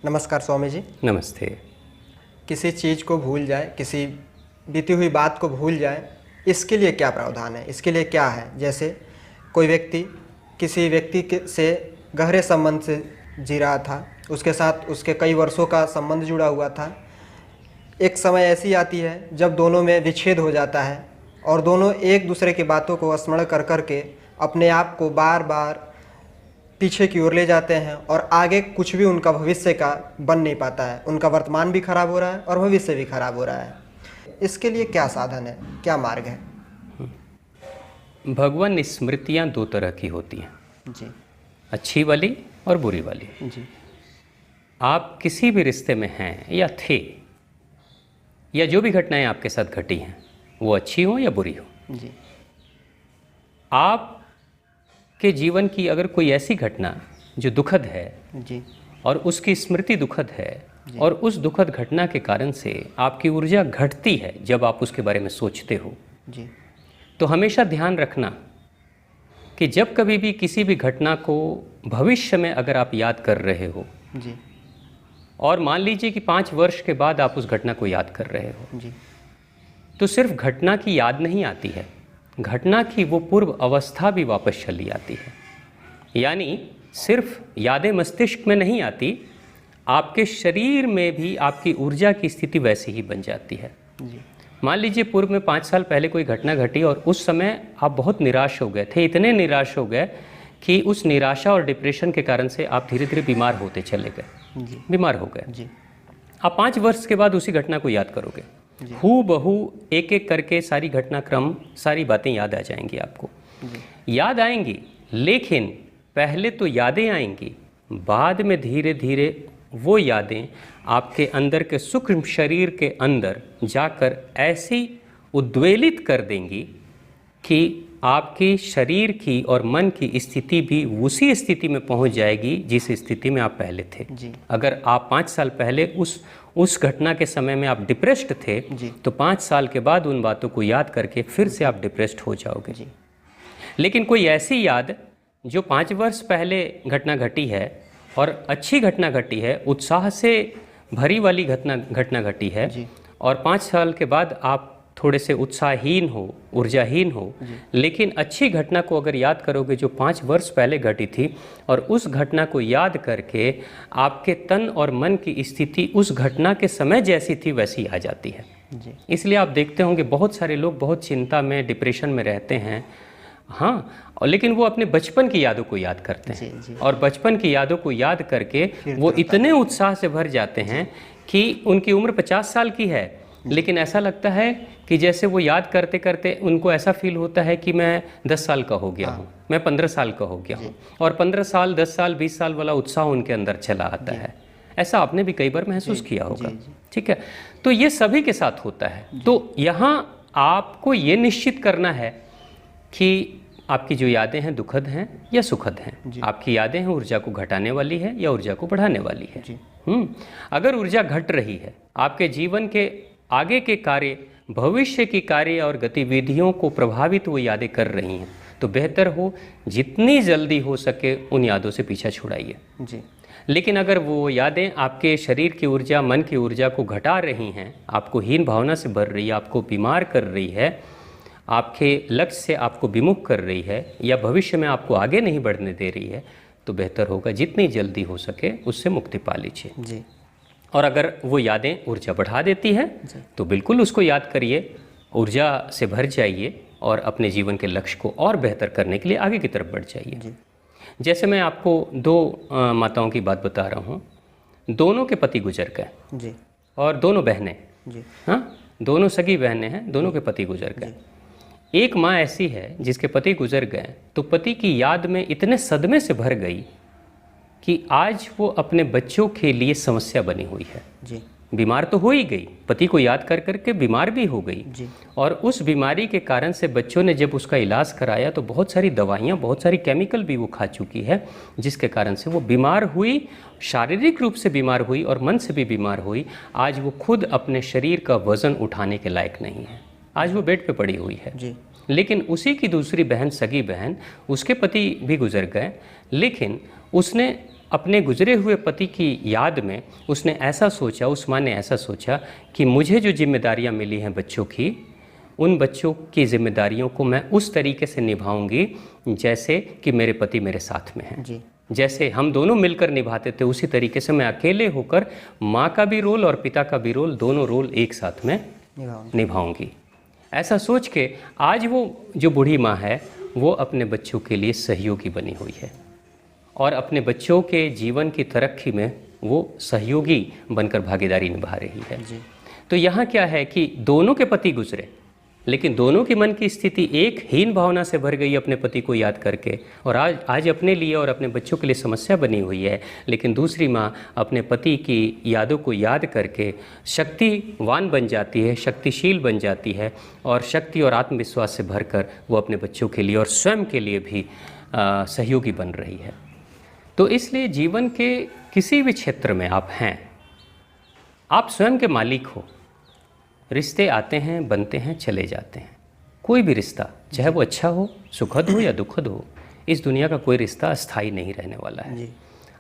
नमस्कार स्वामी जी। नमस्ते। किसी चीज़ को भूल जाए, किसी बीती हुई बात को भूल जाए, इसके लिए क्या प्रावधान है, इसके लिए क्या है? जैसे कोई व्यक्ति किसी व्यक्ति से गहरे संबंध से जी रहा था, उसके साथ उसके कई वर्षों का संबंध जुड़ा हुआ था। एक समय ऐसी आती है जब दोनों में विच्छेद हो जाता है और दोनों एक दूसरे की बातों को स्मरण कर कर के अपने आप को बार बार पीछे की ओर ले जाते हैं और आगे कुछ भी उनका भविष्य का बन नहीं पाता है। उनका वर्तमान भी खराब हो रहा है और भविष्य भी खराब हो रहा है। इसके लिए क्या साधन है, क्या मार्ग है? भगवान स्मृतियाँ दो तरह की होती हैं जी। अच्छी वाली और बुरी वाली। जी। आप किसी भी रिश्ते में हैं या थे, या जो भी घटनाएं आपके साथ घटी हैं वो अच्छी हो या बुरी हो, जी। आप के जीवन की अगर कोई ऐसी घटना जो दुखद है जी। और उसकी स्मृति दुखद है और उस दुखद घटना के कारण से आपकी ऊर्जा घटती है जब आप उसके बारे में सोचते हो, जी। तो हमेशा ध्यान रखना कि जब कभी भी किसी भी घटना को भविष्य में अगर आप याद कर रहे हो, जी। और मान लीजिए कि 5 वर्ष के बाद आप उस घटना को याद कर रहे हो, जी। तो सिर्फ घटना की याद नहीं आती है, घटना की वो पूर्व अवस्था भी वापस चली आती है। यानी सिर्फ यादें मस्तिष्क में नहीं आती, आपके शरीर में भी आपकी ऊर्जा की स्थिति वैसी ही बन जाती है। जी। मान लीजिए पूर्व में 5 साल पहले कोई घटना घटी और उस समय आप बहुत निराश हो गए थे, इतने निराश हो गए कि उस निराशा और डिप्रेशन के कारण से आप धीरे धीरे बीमार होते चले गए। जी। बीमार हो गए। जी। आप 5 वर्ष के बाद उसी घटना को याद करोगे, हू बहू एक एक करके सारी घटनाक्रम, सारी बातें याद आ जाएंगी आपको। याद आएंगी, लेकिन पहले तो यादें आएंगी, बाद में धीरे धीरे वो यादें आपके अंदर के सूक्ष्म शरीर के अंदर जाकर ऐसी उद्वेलित कर देंगी कि आपकी शरीर की और मन की स्थिति भी उसी स्थिति में पहुंच जाएगी जिस स्थिति में आप पहले थे। जी। अगर आप 5 साल पहले उस घटना के समय में आप डिप्रेस्ड थे, तो 5 साल के बाद उन बातों को याद करके फिर से आप डिप्रेस्ड हो जाओगे। जी। लेकिन कोई ऐसी याद जो 5 वर्ष पहले घटना घटी है और अच्छी घटना घटी है, उत्साह से भरी वाली घटना घटी है, और 5 साल के बाद आप थोड़े से उत्साहहीन हो, ऊर्जाहीन हो, लेकिन अच्छी घटना को अगर याद करोगे जो 5 वर्ष पहले घटी थी, और उस घटना को याद करके आपके तन और मन की स्थिति उस घटना के समय जैसी थी वैसी आ जाती है। जी। इसलिए आप देखते होंगे बहुत सारे लोग बहुत चिंता में, डिप्रेशन में रहते हैं, हाँ, लेकिन वो अपने बचपन की यादों को याद करते हैं। जी। जी। और बचपन की यादों को याद करके वो इतने उत्साह से भर जाते हैं कि उनकी उम्र 50 साल की है, लेकिन ऐसा लगता है कि जैसे वो याद करते करते उनको ऐसा फील होता है कि मैं 10 साल का हो गया हूँ, मैं 15 साल का हो गया हूँ, और 15 साल, 10 साल, 20 साल वाला उत्साह उनके अंदर चला आता है। ऐसा आपने भी कई बार महसूस किया होगा। ठीक है, तो ये सभी के साथ होता है। तो यहाँ आपको ये निश्चित करना है कि आपकी जो यादें हैं दुखद हैं या सुखद हैं। आपकी यादें हैं ऊर्जा को घटाने वाली है या ऊर्जा को बढ़ाने वाली है। अगर ऊर्जा घट रही है, आपके जीवन के आगे के कार्य, भविष्य की कार्य और गतिविधियों को प्रभावित वो यादें कर रही हैं, तो बेहतर हो जितनी जल्दी हो सके उन यादों से पीछा छुड़ाइए। जी। लेकिन अगर वो यादें आपके शरीर की ऊर्जा, मन की ऊर्जा को घटा रही हैं, आपको हीन भावना से भर रही है, आपको बीमार कर रही है, आपके लक्ष्य से आपको विमुख कर रही है, या भविष्य में आपको आगे नहीं बढ़ने दे रही है, तो बेहतर होगा जितनी जल्दी हो सके उससे मुक्ति पा लीजिए। जी। और अगर वो यादें ऊर्जा बढ़ा देती है तो बिल्कुल उसको याद करिए, ऊर्जा से भर जाइए और अपने जीवन के लक्ष्य को और बेहतर करने के लिए आगे की तरफ बढ़ जाइए। जैसे मैं आपको 2 माताओं की बात बता रहा हूँ, दोनों के पति गुजर गए। जी। और दोनों बहनें, जी। हाँ, दोनों सगी बहनें हैं, दोनों के पति गुजर गए। एक माँ ऐसी है जिसके पति गुजर गए तो पति की याद में इतने सदमे से भर गई कि आज वो अपने बच्चों के लिए समस्या बनी हुई है। जी। बीमार तो हो ही गई, पति को याद कर करके बीमार भी हो गई। जी। और उस बीमारी के कारण से बच्चों ने जब उसका इलाज कराया तो बहुत सारी दवाइयाँ, बहुत सारी केमिकल भी वो खा चुकी है, जिसके कारण से वो बीमार हुई, शारीरिक रूप से बीमार हुई और मन से भी बीमार हुई। आज वो खुद अपने शरीर का वज़न उठाने के लायक नहीं है, आज वो बेड पे पड़ी हुई है। जी। लेकिन उसी की दूसरी बहन, सगी बहन, उसके पति भी गुजर गए, लेकिन उसने अपने गुजरे हुए पति की याद में उसने ऐसा सोचा, उस माँ ने ऐसा सोचा कि मुझे जो जिम्मेदारियाँ मिली हैं बच्चों की, उन बच्चों की जिम्मेदारियों को मैं उस तरीके से निभाऊंगी जैसे कि मेरे पति मेरे साथ में हैं। जी। जैसे हम दोनों मिलकर निभाते थे उसी तरीके से मैं अकेले होकर माँ का भी रोल और पिता का भी रोल, दोनों रोल एक साथ में निभाऊंगी। ऐसा सोच के आज वो जो बूढ़ी माँ है वो अपने बच्चों के लिए सहयोगी बनी हुई है और अपने बच्चों के जीवन की तरक्की में वो सहयोगी बनकर भागीदारी निभा रही है। जी। तो यहाँ क्या है कि दोनों के पति गुजरे, लेकिन दोनों की मन की स्थिति एक हीन भावना से भर गई अपने पति को याद करके, और आज अपने लिए और अपने बच्चों के लिए समस्या बनी हुई है। लेकिन दूसरी माँ अपने पति की यादों को याद करके शक्तिवान बन जाती है, शक्तिशील बन जाती है और शक्ति और आत्मविश्वास से भरकर वो अपने बच्चों के लिए और स्वयं के लिए भी सहयोगी बन रही है। तो इसलिए जीवन के किसी भी क्षेत्र में आप हैं, आप स्वयं के मालिक हो। रिश्ते आते हैं, बनते हैं, चले जाते हैं। कोई भी रिश्ता, चाहे वो अच्छा हो, सुखद हो या दुखद हो, इस दुनिया का कोई रिश्ता अस्थायी नहीं रहने वाला है। जी।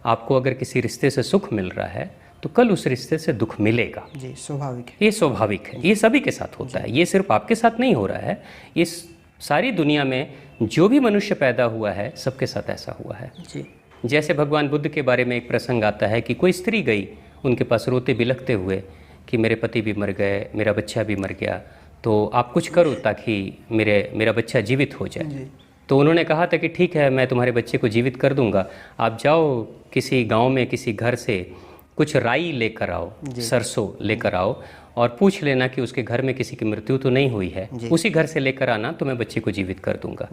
आपको अगर किसी रिश्ते से सुख मिल रहा है तो कल उस रिश्ते से दुख मिलेगा। जी, स्वाभाविक है। ये स्वाभाविक है, ये सभी के साथ होता है, ये सिर्फ आपके साथ नहीं हो रहा है। ये सारी दुनिया में जो भी मनुष्य पैदा हुआ है सबके साथ ऐसा हुआ है। जी। जैसे भगवान बुद्ध के बारे में एक प्रसंग आता है कि कोई स्त्री गई उनके पास रोते बिलखते हुए कि मेरे पति भी मर गए, मेरा बच्चा भी मर गया, तो आप कुछ करो ताकि मेरा बच्चा जीवित हो जाए। तो उन्होंने कहा था कि ठीक है, मैं तुम्हारे बच्चे को जीवित कर दूंगा, आप जाओ किसी गांव में किसी घर से कुछ राई लेकर आओ, सरसों लेकर आओ और पूछ लेना कि उसके घर में किसी की मृत्यु तो नहीं हुई है, उसी घर से लेकर आना तो मैं बच्चे को जीवित कर दूंगा।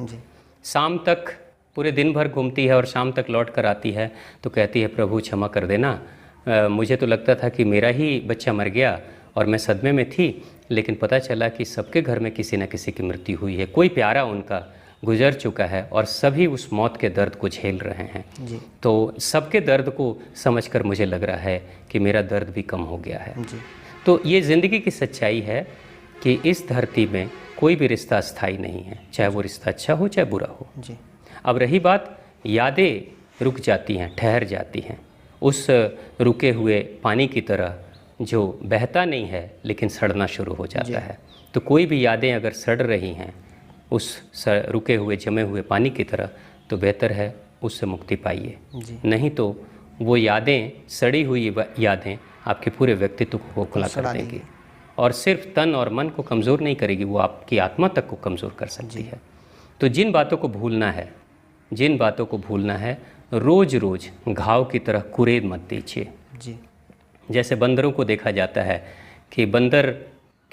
शाम तक पूरे दिन भर घूमती है और शाम तक लौट कर आती है तो कहती है प्रभु क्षमा कर देना, मुझे तो लगता था कि मेरा ही बच्चा मर गया और मैं सदमे में थी, लेकिन पता चला कि सबके घर में किसी न किसी की मृत्यु हुई है, कोई प्यारा उनका गुजर चुका है और सभी उस मौत के दर्द को झेल रहे हैं। जी। तो सबके दर्द को समझकर मुझे लग रहा है कि मेरा दर्द भी कम हो गया है। जी। तो ये ज़िंदगी की सच्चाई है कि इस धरती में कोई भी रिश्ता स्थायी नहीं है, चाहे वो रिश्ता अच्छा हो चाहे बुरा हो। जी। अब रही बात, यादें रुक जाती हैं, ठहर जाती हैं, उस रुके हुए पानी की तरह जो बहता नहीं है लेकिन सड़ना शुरू हो जाता है। तो कोई भी यादें अगर सड़ रही हैं उस रुके हुए जमे हुए पानी की तरह, तो बेहतर है उससे मुक्ति पाइए। नहीं तो वो यादें, सड़ी हुई यादें आपके पूरे व्यक्तित्व को खोखला कर देंगी और सिर्फ तन और मन को कमज़ोर नहीं करेगी, वो आपकी आत्मा तक को कमज़ोर कर सकती है। तो जिन बातों को भूलना है, रोज़ रोज़ घाव की तरह कुरेद मत दीजिए। जी। जैसे बंदरों को देखा जाता है कि बंदर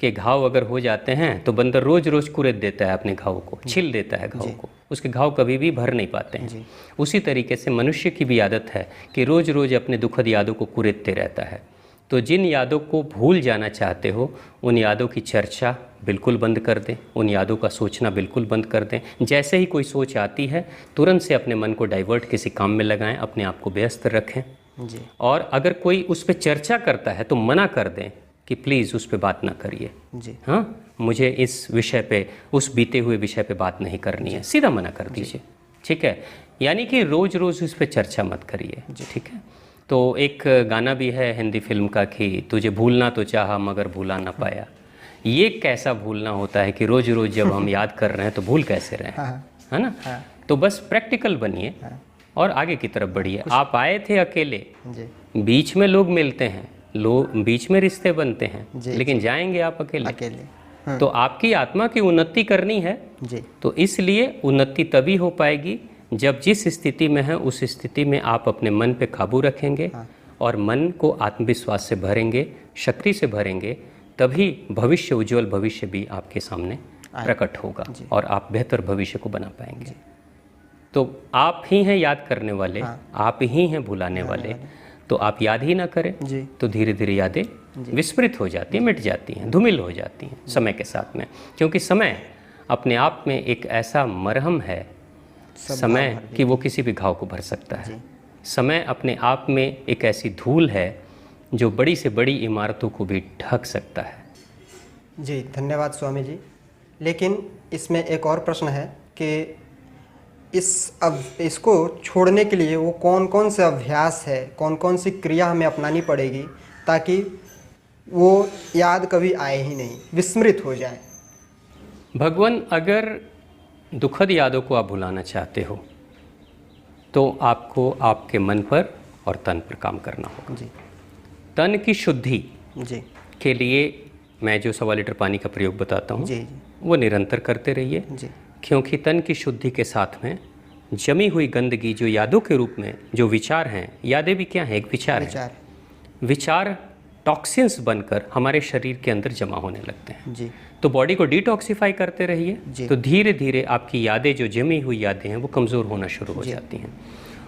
के घाव अगर हो जाते हैं तो बंदर रोज़ रोज़ कुरेद देता है अपने घाव को, छिल देता है घाव को, उसके घाव कभी भी भर नहीं पाते हैं। उसी तरीके से मनुष्य की भी आदत है कि रोज़ रोज़ अपने दुखद यादों को कुरेदते रहता है। तो जिन यादों को भूल जाना चाहते हो उन यादों की चर्चा बिल्कुल बंद कर दें, उन यादों का सोचना बिल्कुल बंद कर दें। जैसे ही कोई सोच आती है तुरंत से अपने मन को डाइवर्ट किसी काम में लगाएं, अपने आप को व्यस्त रखें। जी। और अगर कोई उस पर चर्चा करता है तो मना कर दें कि प्लीज़ उस पर बात ना करिए। जी। हाँ, मुझे इस विषय पे, उस बीते हुए विषय पे बात नहीं करनी है, सीधा मना कर दीजिए। ठीक है, यानी कि रोज़ रोज़ उस पर चर्चा मत करिए। ठीक है। तो एक गाना भी है हिंदी फिल्म का कि तुझे भूलना तो चाहा मगर भूला ना पाया। ये कैसा भूलना होता है कि रोज़ रोज़ जब हम याद कर रहे हैं तो भूल कैसे रहे हैं, है ना। तो बस प्रैक्टिकल बनिए और आगे की तरफ बढ़िए। आप आए थे अकेले, बीच में लोग मिलते हैं, बीच में रिश्ते बनते हैं, लेकिन जाएंगे आप अकेले। तो आपकी आत्मा की उन्नति करनी है, तो इसलिए उन्नति तभी हो पाएगी जब जिस स्थिति में है उस स्थिति में आप अपने मन पे काबू रखेंगे और मन को आत्मविश्वास से भरेंगे, शक्ति से भरेंगे, तभी भविष्य, उज्जवल भविष्य भी आपके सामने प्रकट होगा और आप बेहतर भविष्य को बना पाएंगे। तो आप ही हैं याद करने वाले, आप ही हैं भुलाने वाले। तो आप याद ही ना करें तो धीरे धीरे यादें विस्मृत हो जाती हैं, मिट जाती हैं, धूमिल हो जाती हैं समय के साथ में। क्योंकि समय अपने आप में एक ऐसा मरहम है, समय कि वो किसी भी घाव को भर सकता है। समय अपने आप में एक ऐसी धूल है जो बड़ी से बड़ी इमारतों को भी ढक सकता है। जी, धन्यवाद स्वामी जी। लेकिन इसमें एक और प्रश्न है कि इसको छोड़ने के लिए वो कौन कौन से अभ्यास है, कौन कौन सी क्रिया हमें अपनानी पड़ेगी ताकि वो याद कभी आए ही नहीं, विस्मृत हो जाए? भगवान, अगर दुखद यादों को आप भुलाना चाहते हो तो आपको आपके मन पर और तन पर काम करना होगा। जी तन की शुद्धि जी के लिए मैं जो 1.25 लीटर पानी का प्रयोग बताता हूँ, जी वो निरंतर करते रहिए, जी क्योंकि तन की शुद्धि के साथ में जमी हुई गंदगी जो यादों के रूप में जो विचार हैं, यादें भी क्या हैं, एक विचार है, विचार टॉक्सिन्स बनकर हमारे शरीर के अंदर जमा होने लगते हैं। जी तो बॉडी को डिटॉक्सिफाई करते रहिए, तो धीरे धीरे आपकी यादें, जो जमी हुई यादें हैं, वो कमज़ोर होना शुरू हो जाती हैं।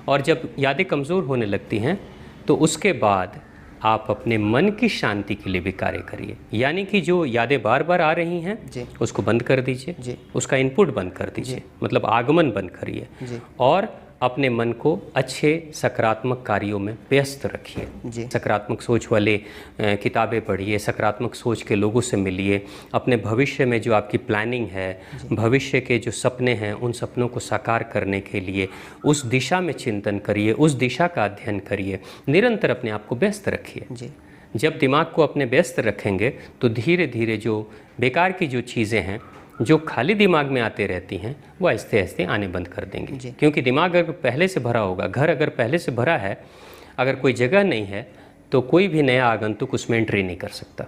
और जब यादें कमज़ोर होने लगती हैं तो उसके बाद आप अपने मन की शांति के लिए भी कार्य करिए। यानी कि जो यादें बार बार आ रही हैं उसको बंद कर दीजिए, उसका इनपुट बंद कर दीजिए, मतलब आगमन बंद करिए, और अपने मन को अच्छे सकारात्मक कार्यों में व्यस्त रखिए। सकारात्मक सोच वाले किताबें पढ़िए, सकारात्मक सोच के लोगों से मिलिए, अपने भविष्य में जो आपकी प्लानिंग है, भविष्य के जो सपने हैं, उन सपनों को साकार करने के लिए उस दिशा में चिंतन करिए, उस दिशा का अध्ययन करिए, निरंतर अपने आप को व्यस्त रखिए। जब दिमाग को अपने व्यस्त रखेंगे तो धीरे धीरे जो बेकार की जो चीज़ें हैं, जो खाली दिमाग में आते रहती हैं, वो आहिस्ते आहिस्ते आने बंद कर देंगे। क्योंकि दिमाग अगर पहले से भरा होगा, घर अगर पहले से भरा है, अगर कोई जगह नहीं है तो कोई भी नया आगंतुक उसमें एंट्री नहीं कर सकता।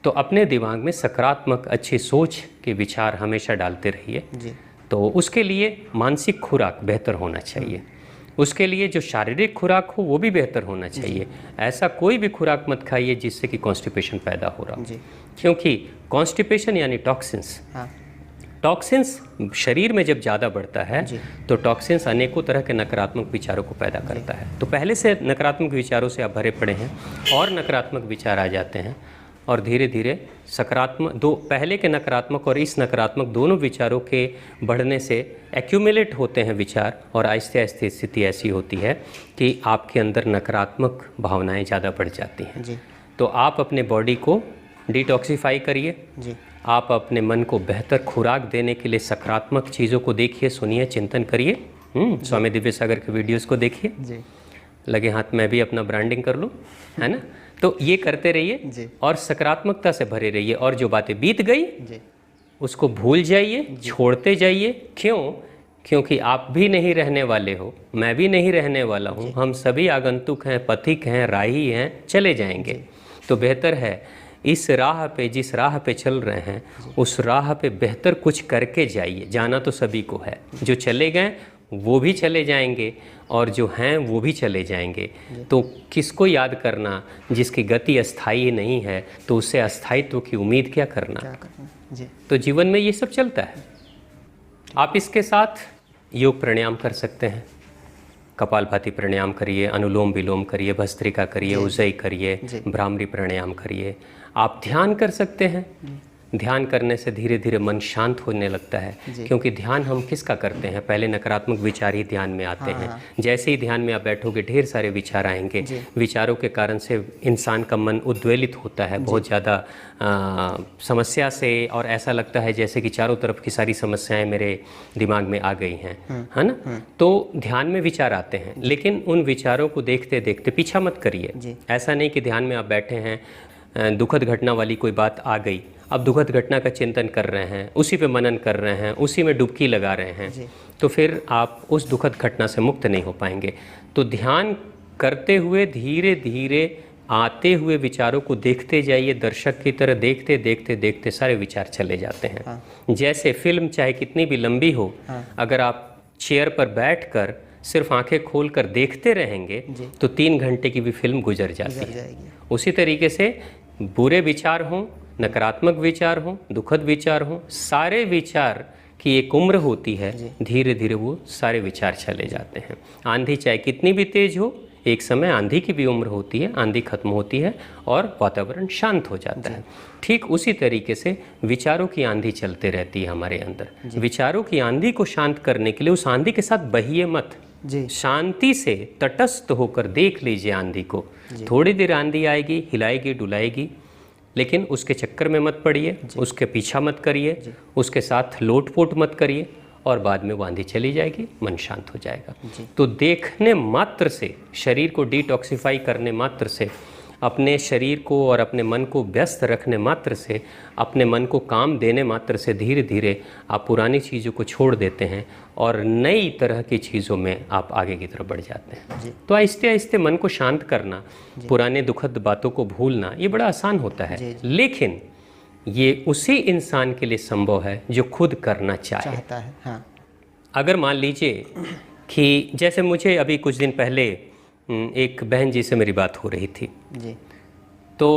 तो अपने दिमाग में सकारात्मक अच्छी सोच के विचार हमेशा डालते रहिए। तो उसके लिए मानसिक खुराक बेहतर होना चाहिए, उसके लिए जो शारीरिक खुराक हो वो भी बेहतर होना चाहिए। ऐसा कोई भी खुराक मत खाइए जिससे कि कॉन्स्टिपेशन पैदा हो रहा हो, क्योंकि कॉन्स्टिपेशन यानी टॉक्सिन्स, टॉक्सिन्स शरीर में जब ज़्यादा बढ़ता है तो टॉक्सिन्स अनेकों तरह के नकारात्मक विचारों को पैदा करता है। तो पहले से नकारात्मक विचारों से आप भरे पड़े हैं और नकारात्मक विचार आ जाते हैं, और धीरे धीरे सकारात्मक, दो पहले के नकारात्मक और इस नकारात्मक दोनों विचारों के बढ़ने से एक्यूमुलेट होते हैं विचार, और आहिस्ते आहिस्ते स्थिति ऐसी होती है कि आपके अंदर नकारात्मक भावनाएं ज़्यादा बढ़ जाती हैं। तो आप अपने बॉडी को डिटॉक्सिफाई करिए, आप अपने मन को बेहतर खुराक देने के लिए सकारात्मक चीज़ों को देखिए, सुनिए, चिंतन करिए। स्वामी दिव्य सागर के वीडियोज़ को देखिए, लगे हाथ में भी अपना ब्रांडिंग कर लूँ, है ना। तो ये करते रहिए और सकारात्मकता से भरे रहिए, और जो बातें बीत गई उसको भूल जाइए, छोड़ते जाइए। क्यों? क्योंकि आप भी नहीं रहने वाले हो, मैं भी नहीं रहने वाला हूँ, हम सभी आगंतुक हैं, पथिक हैं, राही हैं, चले जाएंगे। तो बेहतर है इस राह पे, जिस राह पे चल रहे हैं, उस राह पे बेहतर कुछ करके जाइए। जाना तो सभी को है, जो चले गए वो भी चले जाएंगे और जो हैं वो भी चले जाएंगे। तो किसको याद करना जिसकी गति अस्थायी नहीं है, तो उससे अस्थायित्व की उम्मीद क्या करना। तो जीवन में ये सब चलता है। आप इसके साथ योग प्राणायाम कर सकते हैं, कपालभाति प्राणायाम करिए, अनुलोम विलोम करिए, भस्त्रिका करिए, उज्जयी करिए, भ्रामरी प्राणायाम करिए। आप ध्यान कर सकते हैं, ध्यान करने से धीरे धीरे मन शांत होने लगता है। क्योंकि ध्यान हम किसका करते हैं, पहले नकारात्मक विचार ही ध्यान में आते हैं। जैसे ही ध्यान में आप बैठोगे ढेर सारे विचार आएंगे, विचारों के कारण से इंसान का मन उद्वेलित होता है बहुत ज़्यादा समस्या से, और ऐसा लगता है जैसे कि चारों तरफ की सारी समस्याएं मेरे दिमाग में आ गई हैं, है ना। तो ध्यान में विचार आते हैं, लेकिन उन विचारों को देखते देखते पीछा मत करिए। ऐसा नहीं कि ध्यान में आप बैठे हैं, दुखद घटना वाली कोई बात आ गई, अब दुखद घटना का चिंतन कर रहे हैं, उसी पे मनन कर रहे हैं, उसी में डुबकी लगा रहे हैं, तो फिर आप उस दुखद घटना से मुक्त नहीं हो पाएंगे। तो ध्यान करते हुए धीरे धीरे आते हुए विचारों को देखते जाइए, दर्शक की तरह देखते देखते देखते सारे विचार चले जाते हैं। जैसे फिल्म चाहे कितनी भी लंबी हो, अगर आप चेयर पर बैठकर सिर्फ आंखें खोलकर देखते रहेंगे तो 3 घंटे की भी फिल्म गुजर जाती है। उसी तरीके से बुरे विचार हों, नकारात्मक विचार हों, दुखद विचार हों, सारे विचार की एक उम्र होती है, धीरे धीरे वो सारे विचार चले जाते हैं। आंधी चाहे कितनी भी तेज हो, एक समय आंधी की भी उम्र होती है, आंधी खत्म होती है और वातावरण शांत हो जाता है। ठीक उसी तरीके से विचारों की आंधी चलते रहती है हमारे अंदर। विचारों की आंधी को शांत करने के लिए उस आंधी के साथ बहिए मत, शांति से तटस्थ होकर देख लीजिए आंधी को। थोड़ी देर आंधी आएगी, हिलाएगी, डुलाएगी, लेकिन उसके चक्कर में मत पड़िए, उसके पीछा मत करिए, उसके साथ लोटपोट मत करिए, और बाद में वो आंधी चली जाएगी, मन शांत हो जाएगा। जी। तो देखने मात्र से, शरीर को डिटॉक्सिफाई करने मात्र से, अपने शरीर को और अपने मन को व्यस्त रखने मात्र से, अपने मन को काम देने मात्र से धीरे धीरे आप पुरानी चीज़ों को छोड़ देते हैं और नई तरह की चीज़ों में आप आगे की तरफ बढ़ जाते हैं। जी। तो आहिस्ते आहिस्ते मन को शांत करना, पुराने दुखद बातों को भूलना, ये बड़ा आसान होता है। जी। लेकिन ये उसी इंसान के लिए संभव है जो खुद करना चाहता है। हाँ। अगर मान लीजिए कि जैसे मुझे अभी कुछ दिन पहले एक बहन जी से मेरी बात हो रही थी, जी। तो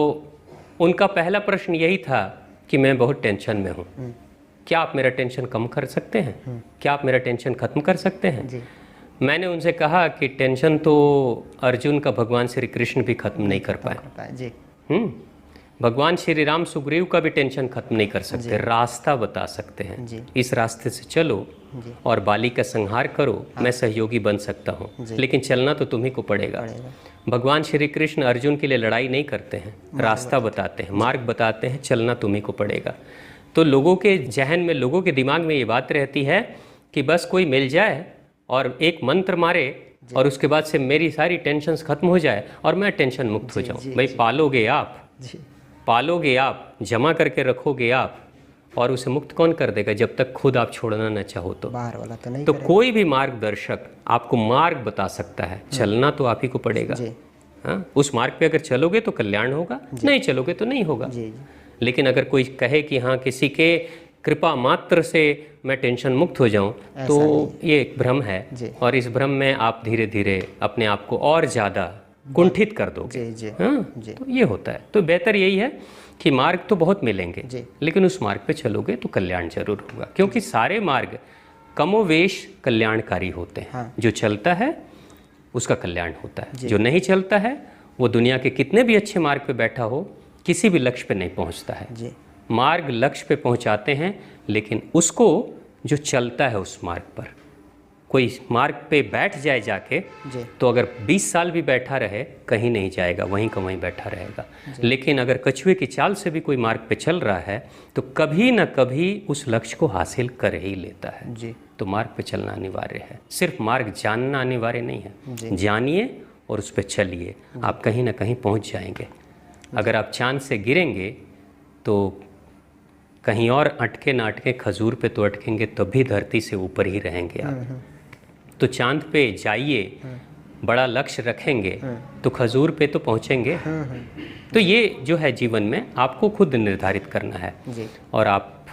उनका पहला प्रश्न यही था कि मैं बहुत टेंशन में हूँ, क्या आप मेरा टेंशन कम कर सकते हैं? क्या आप मेरा टेंशन ख़त्म कर सकते हैं? जी। मैंने उनसे कहा कि टेंशन तो अर्जुन का भगवान श्री कृष्ण भी ख़त्म नहीं कर पाए। जी। भगवान श्री राम सुग्रीव का भी टेंशन खत्म नहीं कर सकते, रास्ता बता सकते हैं। जी। इस रास्ते से चलो जी। और बाली का संहार करो। मैं सहयोगी बन सकता हूँ, लेकिन चलना तो तुम्ही को पड़ेगा। भगवान श्री कृष्ण अर्जुन के लिए लड़ाई नहीं करते हैं, रास्ता बताते हैं, मार्ग बताते हैं, चलना तुम्ही को पड़ेगा। तो लोगों के जहन में, लोगों के दिमाग में ये बात रहती है कि बस कोई मिल जाए और एक मंत्र मारे और उसके बाद से मेरी सारी टेंशन्स खत्म हो जाए और मैं टेंशन मुक्त हो जाऊँ। भाई पालोगे आप, पालोगे आप, जमा करके रखोगे आप, और उसे मुक्त कौन कर देगा जब तक खुद आप छोड़ना न चाहो तो। बाहर वाला तो नहीं तो कोई भी मार्गदर्शक आपको मार्ग बता सकता है, चलना तो आप ही को पड़ेगा। हाँ, उस मार्ग पे अगर चलोगे तो कल्याण होगा, नहीं चलोगे तो नहीं होगा। लेकिन अगर कोई कहे कि हाँ किसी के कृपा मात्र से मैं टेंशन मुक्त हो जाऊं, तो ये एक भ्रम है, और इस भ्रम में आप धीरे धीरे अपने आप को और ज़्यादा कुंठित कर दोगे। हाँ, तो ये होता है। तो बेहतर यही है कि मार्ग तो बहुत मिलेंगे, लेकिन उस मार्ग पे चलोगे तो कल्याण जरूर होगा, क्योंकि सारे मार्ग कमोवेश कल्याणकारी होते हैं। हाँ। जो चलता है उसका कल्याण होता है, जो नहीं चलता है वो दुनिया के कितने भी अच्छे मार्ग पे बैठा हो, किसी भी लक्ष्य पे नहीं पहुंचता है। मार्ग लक्ष्य पे पहुंचाते हैं, लेकिन उसको जो चलता है उस मार्ग पर, कोई मार्ग पे बैठ जाए जाके, तो अगर 20 साल भी बैठा रहे कहीं नहीं जाएगा, वहीं का वहीं बैठा रहेगा। लेकिन अगर कछुए की चाल से भी कोई मार्ग पे चल रहा है तो कभी ना कभी उस लक्ष्य को हासिल कर ही लेता है। तो मार्ग पे चलना अनिवार्य है, सिर्फ मार्ग जानना अनिवार्य नहीं है। जानिए और उस पर चलिए, आप कहीं ना कहीं पहुंच जाएंगे। अगर आप चांद से गिरेंगे तो कहीं और अटके ना अटके, खजूर पे तो अटकेंगे, तभी धरती से ऊपर ही रहेंगे आप। तो चांद पे जाइए, बड़ा लक्ष्य रखेंगे तो खजूर पे तो पहुंचेंगे। तो ये जो है जीवन में आपको खुद निर्धारित करना है, और आप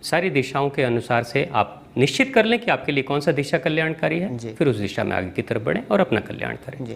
सारी दिशाओं के अनुसार से आप निश्चित कर लें कि आपके लिए कौन सा दिशा कल्याणकारी है, फिर उस दिशा में आगे की तरफ बढ़ें और अपना कल्याण करें।